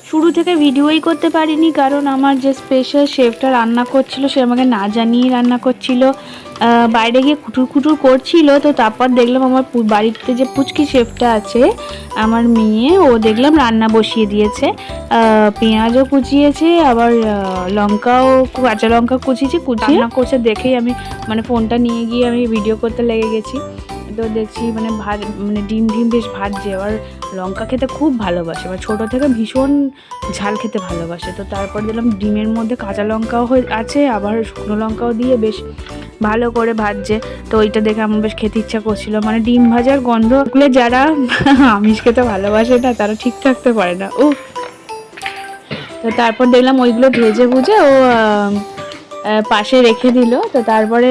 শুরু থেকে ভিডিওই করতে পারিনি, কারণ আমার যে স্পেশাল শেফটা রান্না করছিল সে আমাকে না জানিয়ে রান্না করছিল, বাইরে গিয়ে কুটুর কুটুর করছিল। তো তারপর দেখলাম আমার বাড়িতে যে পুচকি শেফটা আছে আমার মেয়ে, ও দেখলাম রান্না বসিয়ে দিয়েছে, পেঁয়াজও কুচিয়েছে, আবার লঙ্কাও, কাঁচা লঙ্কা কুচিয়ে রান্না করছে। দেখেই আমি মানে ফোনটা নিয়ে গিয়ে আমি ভিডিও করতে লেগে গেছি। তো দেখছি মানে মানে ডিম বেশ ভাজছে, আর লঙ্কা খেতে খুব ভালোবাসে, মানে ছোটো থেকে ভীষণ ঝাল খেতে ভালোবাসে। তো তারপর দিলাম ডিমের মধ্যে কাঁচা লঙ্কাও আছে, আবার শুকনো লঙ্কাও দিয়ে বেশ ভালো করে ভাজছে। তো ওইটা দেখে আমার বেশ খেতে ইচ্ছা করছিল। মানে ডিম ভাজার গন্ধ গুলো যারা আমিষ খেতে ভালোবাসে না তারা ঠিক থাকতে পারে না। ও তো তারপর দেখলাম ওইগুলো ভেজে ভুজে ও পাশে রেখে দিল। তো তারপরে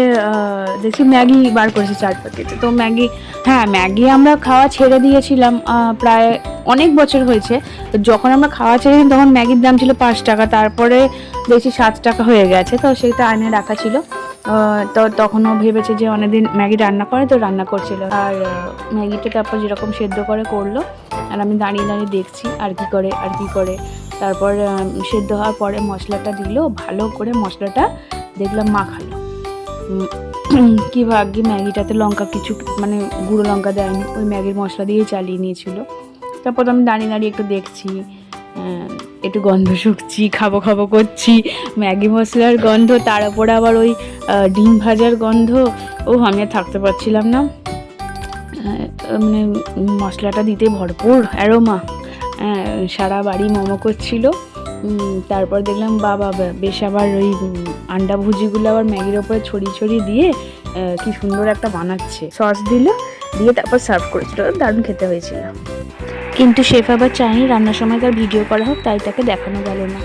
দেখছি ম্যাগি বার করেছে 4 প্যাকেট। তো ম্যাগি আমরা খাওয়া ছেড়ে দিয়েছিলাম, প্রায় অনেক বছর হয়েছে। তো যখন আমরা খাওয়া ছেড়েছিলাম তখন ম্যাগির দাম ছিল 5 টাকা, তারপরে দেখছি 7 টাকা হয়ে গেছে। তো সেটা আনে রাখা ছিল। তো তখনও ভেবেছে যে অনেকদিন ম্যাগি রান্না করে, তো রান্না করছিল। আর ম্যাগিটা তারপর যেরকম সেদ্ধ করলো, আর আমি দাঁড়িয়ে দাঁড়িয়ে দেখছি আর কি করে। তারপর সেদ্ধ হওয়ার পরে মশলাটা দিল, ভালো করে মশলাটা দেখলাম মাখালো। কি ভাগ্যি ম্যাগিটাতে লঙ্কা কিছু মানে গুঁড়ো লঙ্কা দেয়নি, ওই ম্যাগির মশলা দিয়েই চালিয়ে নিয়েছিল। তারপর আমি দাঁড়িয়ে দাঁড়িয়ে একটু দেখছি, একটু গন্ধ শুকছি, খাবো করছি, ম্যাগি মশলার গন্ধ, তার উপরে আবার ওই ডিম ভাজার গন্ধ। আমি আর থাকতে পারছিলাম না, মানে মশলাটা দিতে ভরপুর অ্যারোমা, সারা বাড়ি মোমো করছিল। তারপর দেখলাম বাবা বেশ আবার ওই আন্ডা ভুজিগুলো আবার ম্যাগির ওপরে ছড়িয়ে দিয়ে কি সুন্দর একটা বানাচ্ছে, সস দিয়ে তারপর সার্ভ করেছিল। দারুণ খেতে হয়েছিল। কিন্তু শেফ আবার চায়নি রান্নার সময় তার ভিডিও করা হোক, তাই তাকে দেখানো গেল না।